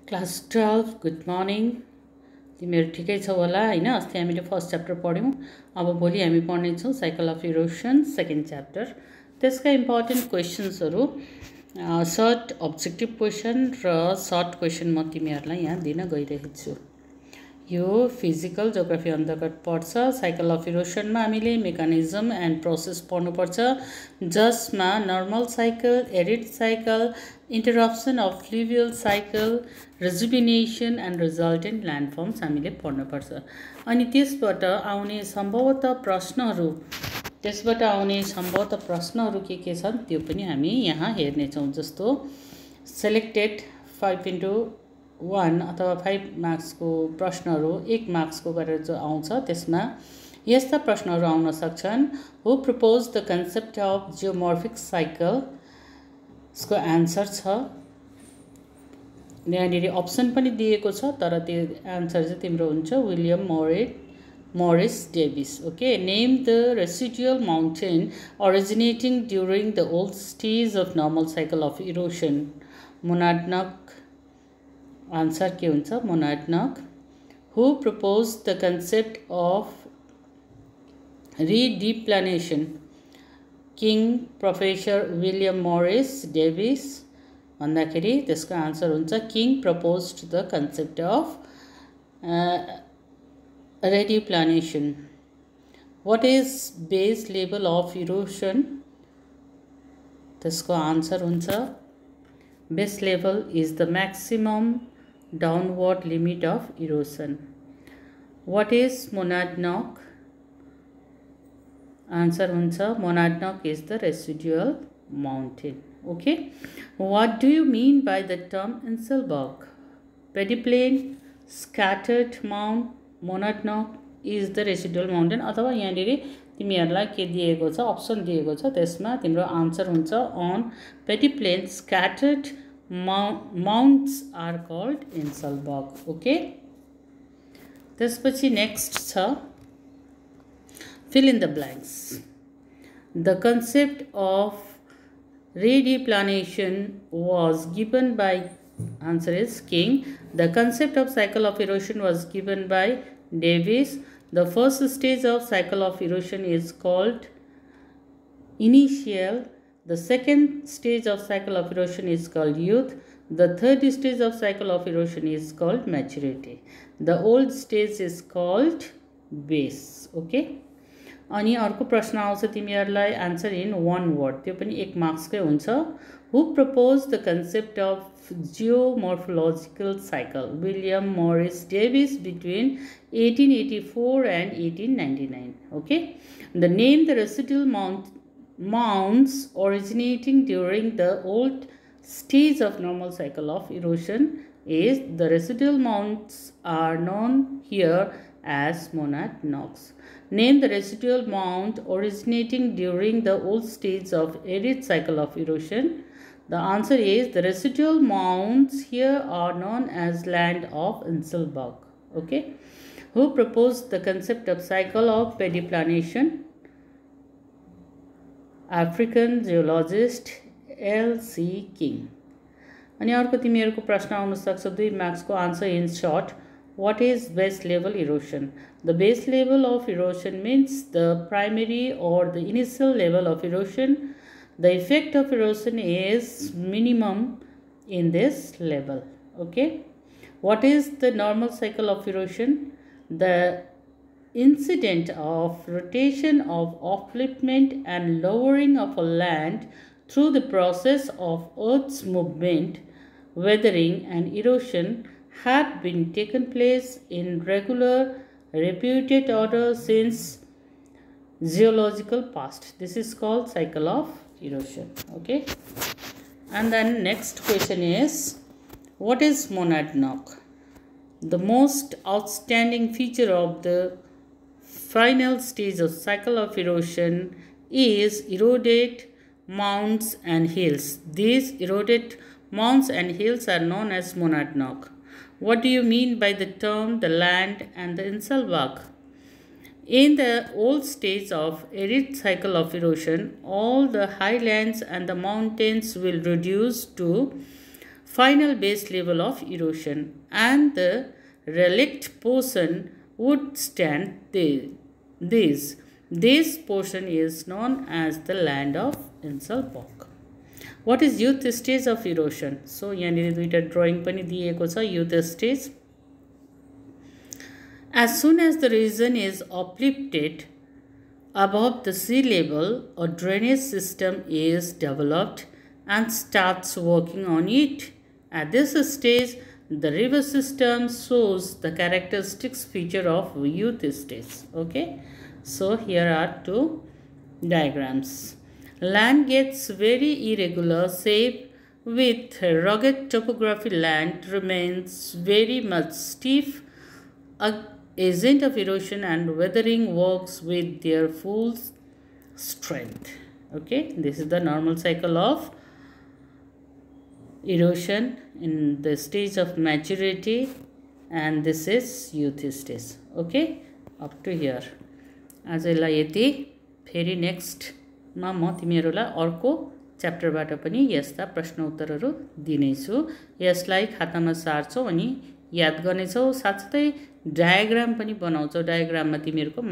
Class 12 good morning तिमीहरू ठिकै छौ होला हैन। अस्ति हामीले फर्स्ट च्याप्टर पढ्यौँ। अब भोलि हामी पढ्नेछौँ cycle of erosion second chapter. त्यसका इम्पोर्टेन्ट क्वेसन्सहरू सर्ट अब्जेक्टिभ क्वेसन र सर्ट क्वेसन म तिमीहरूलाई यहाँ दिन गइरहेको छु। यो फिजिकल जियोग्राफी अन्तर्गत पर्छ। साइकल अफ इरोसनमा हामीले मेकानिजम एन्ड प्रोसेस पढ्नुपर्छ, जसमा normal cycle, arid cycle, interruption of fluvial cycle, rejuvenation and resultant landforms हामीले पढ्नुपर्छ। अनि त्यसबाट आउने सम्भवतः प्रश्नहरू के छन् त्यो पनि हामी यहाँ हेर्नेछौँ। जस्तो सेलेक्टेड 5x1 अथवा 5 मार्क्सको प्रश्नहरू 1 मार्क्सको गरेर जो आउँछ त्यसमा यस्ता प्रश्नहरू आउन सक्छन्। Who propose the concept of geomorphic cycle, यसको एन्सर छ यहाँनिर अप्सन पनि दिएको छ, तर त्यो एन्सर चाहिँ तिम्रो हुन्छ William Morris Davis. Okay, name the residual mountain originating during the old stage of normal cycle of erosion. Monadnock answer के हुन्छ? Monadnock. Who propose the concept of rediplanation? King professor William Morris Davis भन्दाखेरि त्यसको answer हुन्छ King proposed the concept of rediplanation. What is base level of erosion? त्यसको answer हुन्छ base level is the maximum downward limit of erosion. What is monadnock? Answer हुन्छ monadnock is the residual mountain. Okay, what do you mean by the term Inselberg? Pediplane, scattered mound, monadnock is the residual mountain। अथवा यहाँनिर तिमीहरूलाई के दिएको छ, option दिएको छ, त्यसमा तिम्रो आन्सर हुन्छ on pediplane scattered mounds are called Inselberg। Okay, त्यसपछि नेक्स्ट छ fill in the blanks। The concept of redeplanation was given by, answer is King. The concept of cycle of erosion was given by Davis. The first stage of cycle of erosion is called initial. The second stage of cycle of erosion is called youth. The third stage of cycle of erosion is called maturity. The old stage is called base। Okay, अनि अर्को प्रश्न आउँछ तिमीहरूलाई answer in one word, त्यो पनि 1 मार्क्सकै हुन्छ। Who propose the concept of geomorphological cycle? William Morris Davis between 1884 and 1899। Okay, the name the residual mounds originating during the old stage of normal cycle of erosion is the residual mounds are known here as monadnocks। Name the residual mound originating during the old stage of arid cycle of erosion। The answer is the residual mounds here are known as land of Inselberg। Okay, who proposed the concept of cycle of pediplanation? African geologist L.C. King। अनि अर्को तिमीहरूको प्रश्न आउन सक्छ 2 मार्क्सको answer in short. What is base level erosion? The base level of erosion means the primary or the initial level of erosion. The effect of erosion is minimum in this level। Okay, what is the normal cycle of erosion? The incident of rotation of upliftment and lowering of a land through the process of earth's movement, weathering and erosion had been taken place in regular repeated order since geological past. This is called cycle of erosion। Okay, and then next question is what is monadnock? The most outstanding feature of the final stage of cycle of erosion is eroded mounds and hills. These eroded mounds and hills are known as monadnock। What do you mean by the term the land and the Inselberg? In the old stage of arid cycle of erosion, all the highlands and the mountains will reduce to final base level of erosion, and the relict portion would stand this. This portion is known as the land of Insalpok. What is youth stage of erosion? So यहाँ दुईटा drawing पनि दिएको छ youth stage. As soon as the region is uplifted above the sea level, a drainage system is developed and starts working on it. At this stage, the river system shows the characteristics feature of youth stage. Okay, so here are two diagrams. Land gets very irregular shape with rugged topography. Land remains very much stiff. A agent of erosion and weathering works with their full strength. Okay, this is the normal cycle of erosion in the stage of maturity, and this is youth stage. Okay, up to here. आजलाई यति, फेरि next मा म तिमीहरुलाई अर्को च्याप्टरबाट पनि यस्ता प्रश्न उत्तरहरू दिनेछु। यसलाई खातामा सार्छौ अनि याद गर्नेछौ, साथसाथै डायग्राम पनि बनाउँछौ। डायग्राममा तिमीहरुको